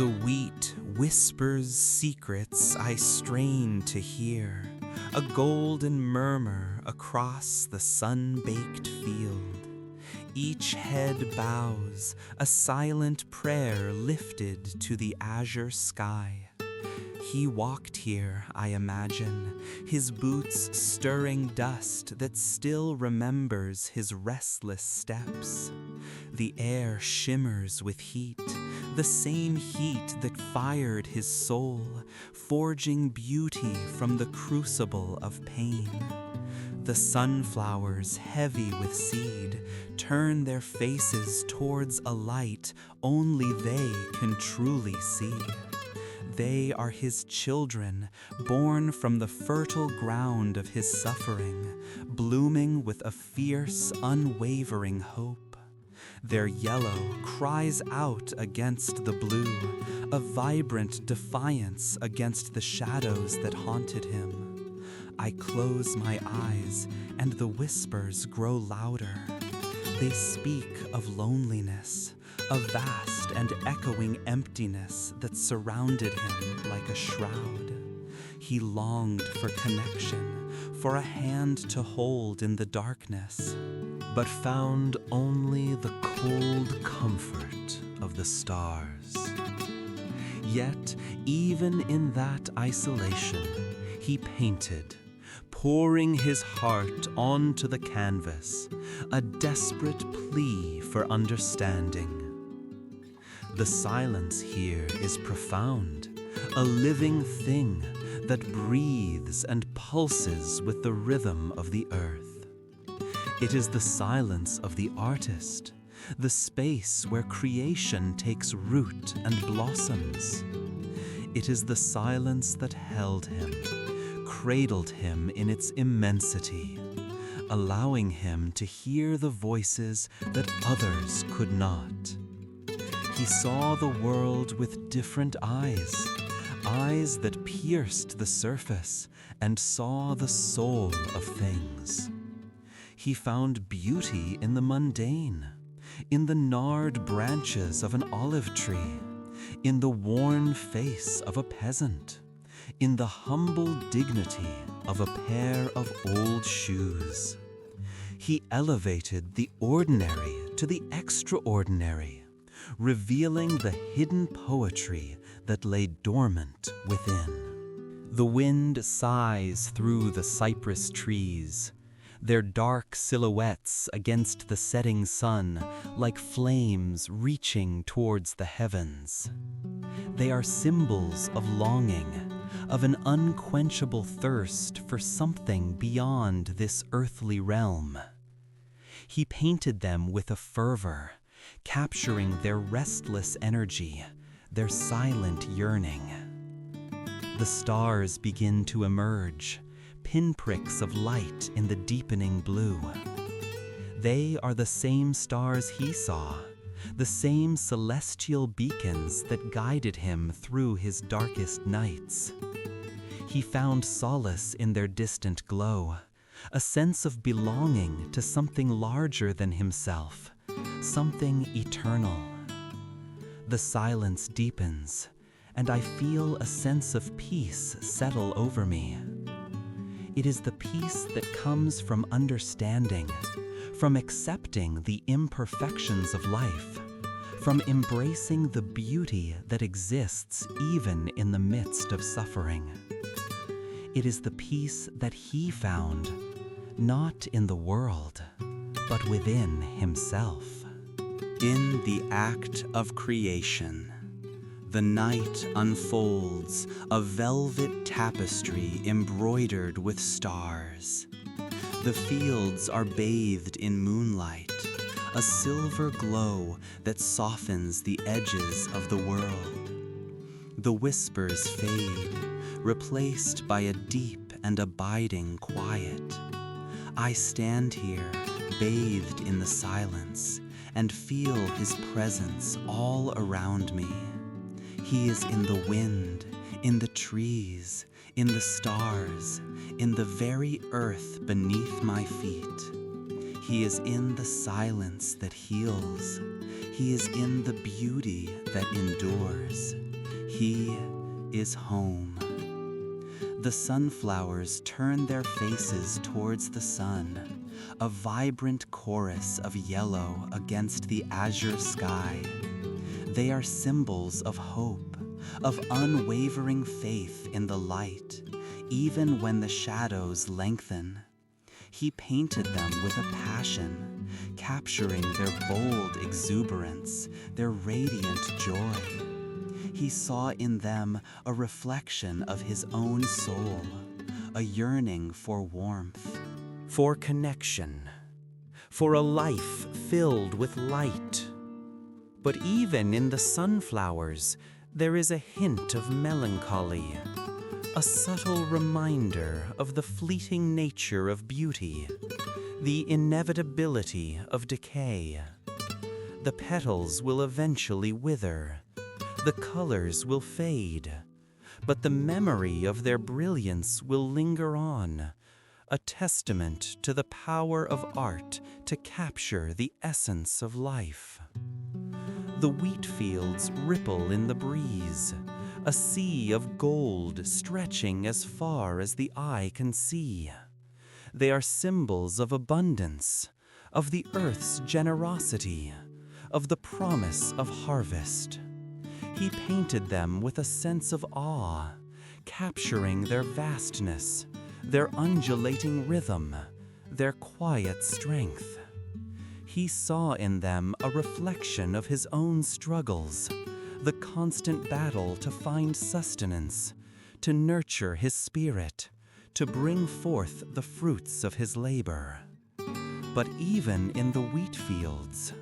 The wheat whispers secrets I strain to hear, a golden murmur across the sun-baked field. Each head bows, a silent prayer lifted to the azure sky. He walked here, I imagine, his boots stirring dust that still remembers his restless steps. The air shimmers with heat, the same heat that fired his soul, forging beauty from the crucible of pain. The sunflowers, heavy with seed, turn their faces towards a light only they can truly see. They are his children, born from the fertile ground of his suffering, blooming with a fierce, unwavering hope. Their yellow cries out against the blue, a vibrant defiance against the shadows that haunted him. I close my eyes, and the whispers grow louder. They speak of loneliness, a vast and echoing emptiness that surrounded him like a shroud. He longed for connection, for a hand to hold in the darkness, but found only the cold comfort of the stars. Yet, even in that isolation, he painted, pouring his heart onto the canvas, a desperate plea for understanding. The silence here is profound, a living thing that breathes and pulses with the rhythm of the earth. It is the silence of the artist, the space where creation takes root and blossoms. It is the silence that held him, cradled him in its immensity, allowing him to hear the voices that others could not. He saw the world with different eyes, eyes that pierced the surface and saw the soul of things. He found beauty in the mundane, in the gnarred branches of an olive tree, in the worn face of a peasant, in the humble dignity of a pair of old shoes. He elevated the ordinary to the extraordinary, revealing the hidden poetry that lay dormant within. The wind sighs through the cypress trees, their dark silhouettes against the setting sun like flames reaching towards the heavens. They are symbols of longing, of an unquenchable thirst for something beyond this earthly realm. He painted them with a fervor, capturing their restless energy, their silent yearning. The stars begin to emerge, pinpricks of light in the deepening blue. They are the same stars he saw, the same celestial beacons that guided him through his darkest nights. He found solace in their distant glow, a sense of belonging to something larger than himself, something eternal. The silence deepens, and I feel a sense of peace settle over me. It is the peace that comes from understanding, from accepting the imperfections of life, from embracing the beauty that exists even in the midst of suffering. It is the peace that he found, not in the world, but within himself. In the act of creation, the night unfolds a velvet tapestry embroidered with stars. The fields are bathed in moonlight, a silver glow that softens the edges of the world. The whispers fade, replaced by a deep and abiding quiet. I stand here, bathed in the silence, and feel his presence all around me. He is in the wind, in the trees, in the stars, in the very earth beneath my feet. He is in the silence that heals. He is in the beauty that endures. He is home. The sunflowers turn their faces towards the sun, a vibrant chorus of yellow against the azure sky. They are symbols of hope, of unwavering faith in the light, even when the shadows lengthen. He painted them with a passion, capturing their bold exuberance, their radiant joy. He saw in them a reflection of his own soul, a yearning for warmth, For connection, for a life filled with light. But even in the sunflowers, there is a hint of melancholy, a subtle reminder of the fleeting nature of beauty, the inevitability of decay. The petals will eventually wither, the colors will fade, but the memory of their brilliance will linger on, a testament to the power of art to capture the essence of life. The wheat fields ripple in the breeze, a sea of gold stretching as far as the eye can see. They are symbols of abundance, of the earth's generosity, of the promise of harvest. He painted them with a sense of awe, capturing their vastness, their undulating rhythm, their quiet strength. He saw in them a reflection of his own struggles, the constant battle to find sustenance, to nurture his spirit, to bring forth the fruits of his labor. But even in the wheat fields,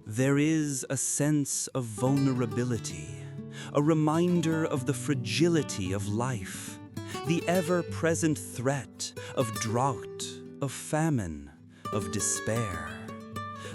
there is a sense of vulnerability, a reminder of the fragility of life, the ever-present threat of drought, of famine, of despair.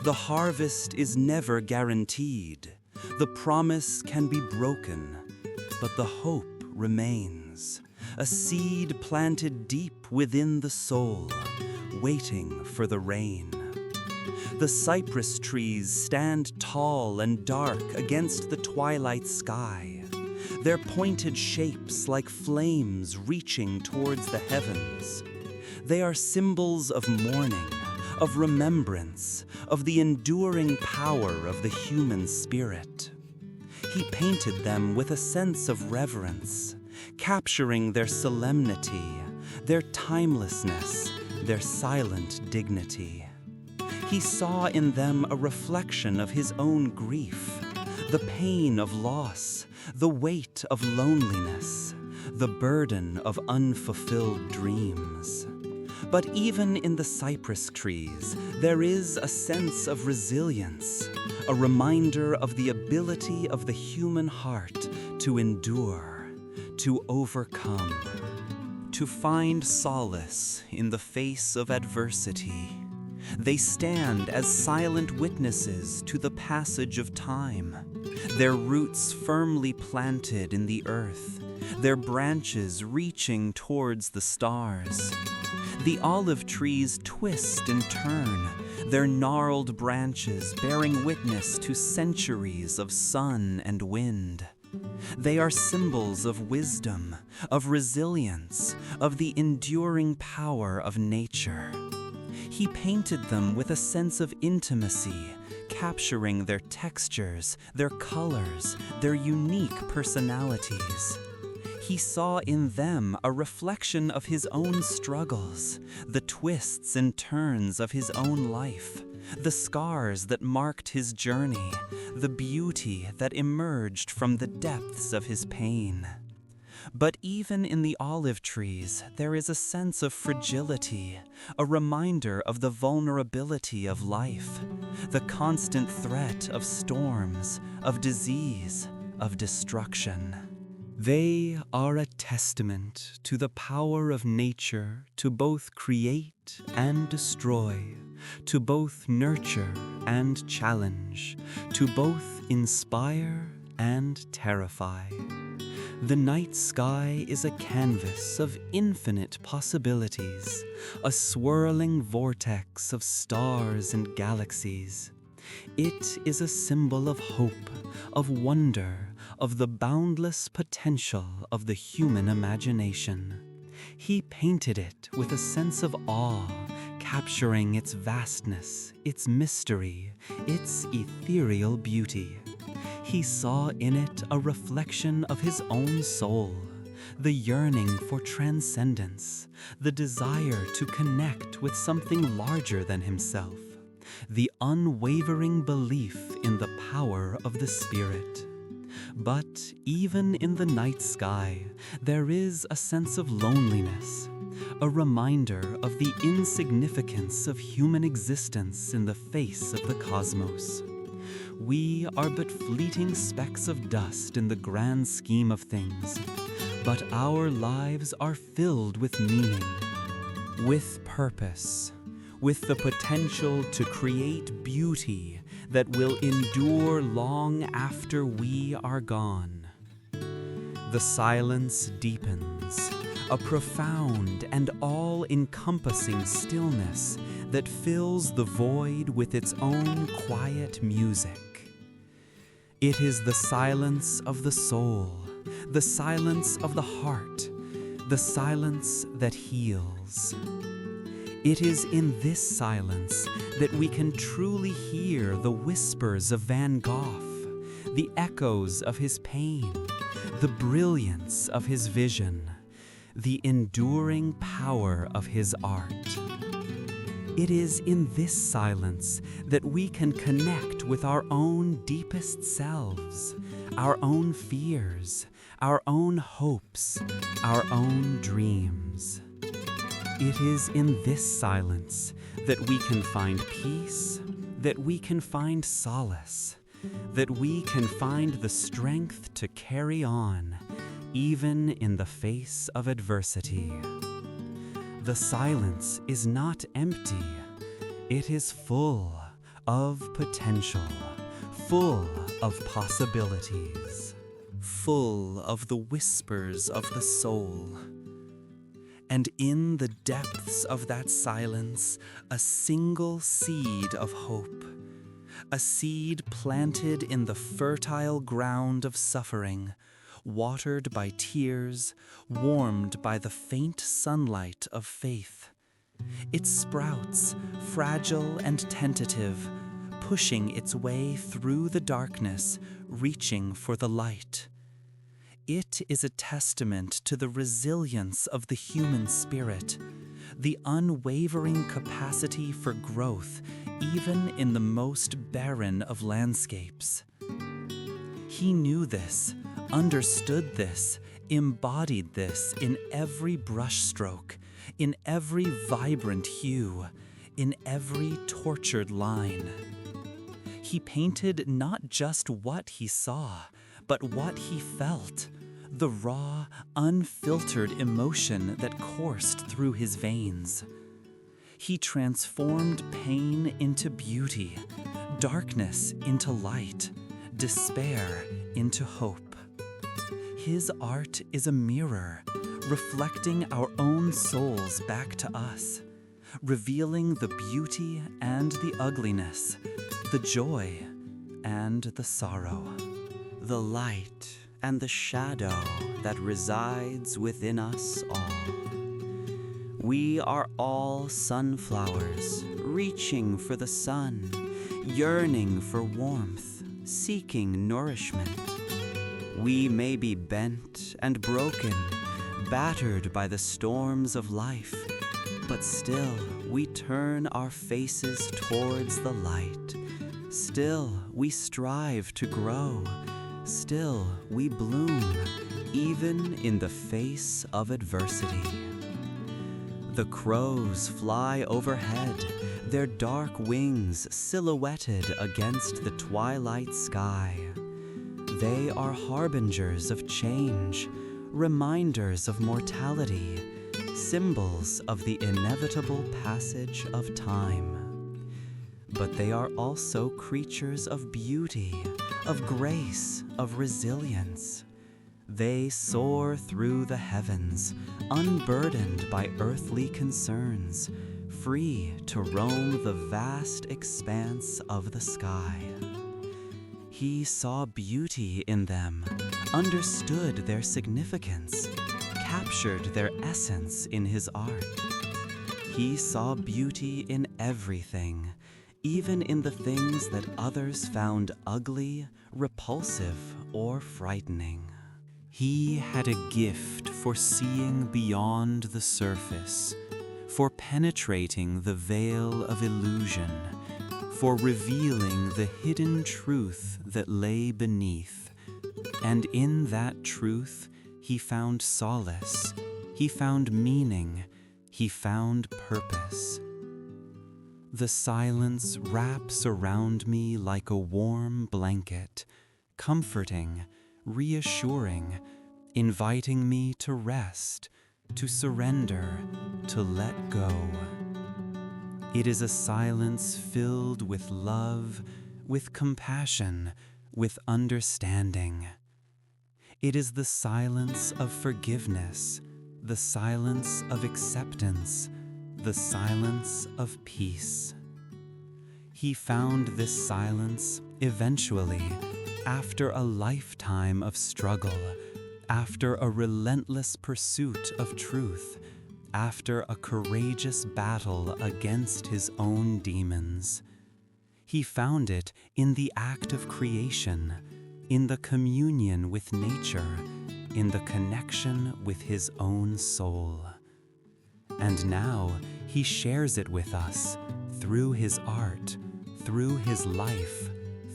The harvest is never guaranteed. The promise can be broken, but the hope remains, a seed planted deep within the soul, waiting for the rain. The cypress trees stand tall and dark against the twilight sky, their pointed shapes like flames reaching towards the heavens. They are symbols of mourning, of remembrance, of the enduring power of the human spirit. He painted them with a sense of reverence, capturing their solemnity, their timelessness, their silent dignity. He saw in them a reflection of his own grief, the pain of loss, the weight of loneliness, the burden of unfulfilled dreams. But even in the cypress trees, there is a sense of resilience, a reminder of the ability of the human heart to endure, to overcome, to find solace in the face of adversity. They stand as silent witnesses to the passage of time, their roots firmly planted in the earth, their branches reaching towards the stars. The olive trees twist and turn, their gnarled branches bearing witness to centuries of sun and wind. They are symbols of wisdom, of resilience, of the enduring power of nature. He painted them with a sense of intimacy, capturing their textures, their colors, their unique personalities. He saw in them a reflection of his own struggles, the twists and turns of his own life, the scars that marked his journey, the beauty that emerged from the depths of his pain. But even in the olive trees, there is a sense of fragility, a reminder of the vulnerability of life, the constant threat of storms, of disease, of destruction. They are a testament to the power of nature to both create and destroy, to both nurture and challenge, to both inspire and terrify. The night sky is a canvas of infinite possibilities, a swirling vortex of stars and galaxies. It is a symbol of hope, of wonder, of the boundless potential of the human imagination. He painted it with a sense of awe, capturing its vastness, its mystery, its ethereal beauty. He saw in it a reflection of his own soul, the yearning for transcendence, the desire to connect with something larger than himself, the unwavering belief in the power of the spirit. But even in the night sky, there is a sense of loneliness, a reminder of the insignificance of human existence in the face of the cosmos. We are but fleeting specks of dust in the grand scheme of things, but our lives are filled with meaning, with purpose, with the potential to create beauty that will endure long after we are gone. The silence deepens, a profound and all-encompassing stillness that fills the void with its own quiet music. It is the silence of the soul, the silence of the heart, the silence that heals. It is in this silence that we can truly hear the whispers of Van Gogh, the echoes of his pain, the brilliance of his vision, the enduring power of his art. It is in this silence that we can connect with our own deepest selves, our own fears, our own hopes, our own dreams. It is in this silence that we can find peace, that we can find solace, that we can find the strength to carry on, even in the face of adversity. The silence is not empty. It is full of potential, full of possibilities, full of the whispers of the soul. And in the depths of that silence, a single seed of hope, a seed planted in the fertile ground of suffering, watered by tears, warmed by the faint sunlight of faith. It sprouts, fragile and tentative, pushing its way through the darkness, reaching for the light. It is a testament to the resilience of the human spirit, the unwavering capacity for growth, even in the most barren of landscapes. He knew this, understood this, embodied this in every brushstroke, in every vibrant hue, in every tortured line. He painted not just what he saw, but what he felt, the raw, unfiltered emotion that coursed through his veins. He transformed pain into beauty, darkness into light, despair into hope. His art is a mirror, reflecting our own souls back to us, revealing the beauty and the ugliness, the joy and the sorrow, the light and the shadow that resides within us all. We are all sunflowers, reaching for the sun, yearning for warmth, seeking nourishment. We may be bent and broken, battered by the storms of life, but still we turn our faces towards the light. Still we strive to grow. Still we bloom, even in the face of adversity. The crows fly overhead, their dark wings silhouetted against the twilight sky. They are harbingers of change, reminders of mortality, symbols of the inevitable passage of time. But they are also creatures of beauty, of grace, of resilience. They soar through the heavens, unburdened by earthly concerns, free to roam the vast expanse of the sky. He saw beauty in them, understood their significance, captured their essence in his art. He saw beauty in everything, even in the things that others found ugly, repulsive, or frightening. He had a gift for seeing beyond the surface, for penetrating the veil of illusion, for revealing the hidden truth that lay beneath. And in that truth, he found solace, he found meaning, he found purpose. The silence wraps around me like a warm blanket, comforting, reassuring, inviting me to rest, to surrender, to let go. It is a silence filled with love, with compassion, with understanding. It is the silence of forgiveness, the silence of acceptance, the silence of peace. He found this silence eventually, after a lifetime of struggle, after a relentless pursuit of truth, after a courageous battle against his own demons. He found it in the act of creation, in the communion with nature, in the connection with his own soul. And now he shares it with us through his art, through his life,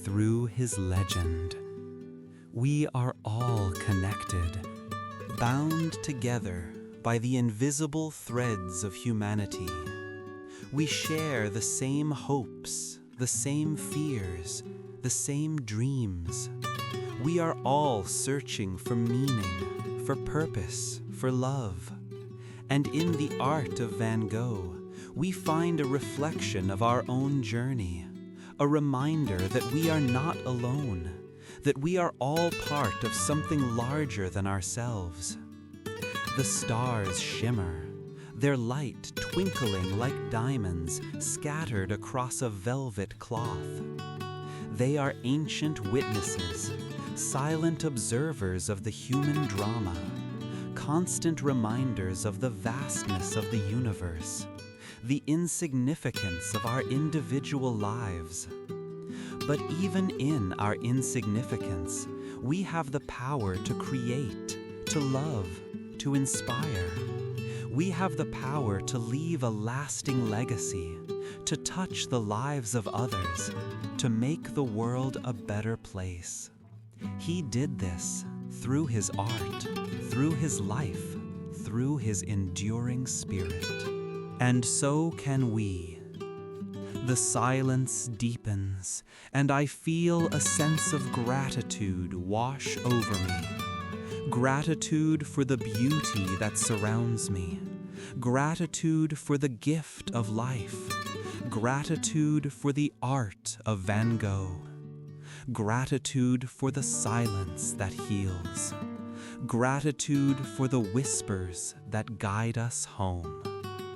through his legend. We are all connected, bound together by the invisible threads of humanity. We share the same hopes, the same fears, the same dreams. We are all searching for meaning, for purpose, for love. And in the art of Van Gogh, we find a reflection of our own journey, a reminder that we are not alone, that we are all part of something larger than ourselves. The stars shimmer, their light twinkling like diamonds scattered across a velvet cloth. They are ancient witnesses, silent observers of the human drama, constant reminders of the vastness of the universe, the insignificance of our individual lives. But even in our insignificance, we have the power to create, to love, to inspire. We have the power to leave a lasting legacy, to touch the lives of others, to make the world a better place. He did this through his art, through his life, through his enduring spirit. And so can we. The silence deepens, and I feel a sense of gratitude wash over me. Gratitude for the beauty that surrounds me. Gratitude for the gift of life. Gratitude for the art of Van Gogh. Gratitude for the silence that heals. Gratitude for the whispers that guide us home.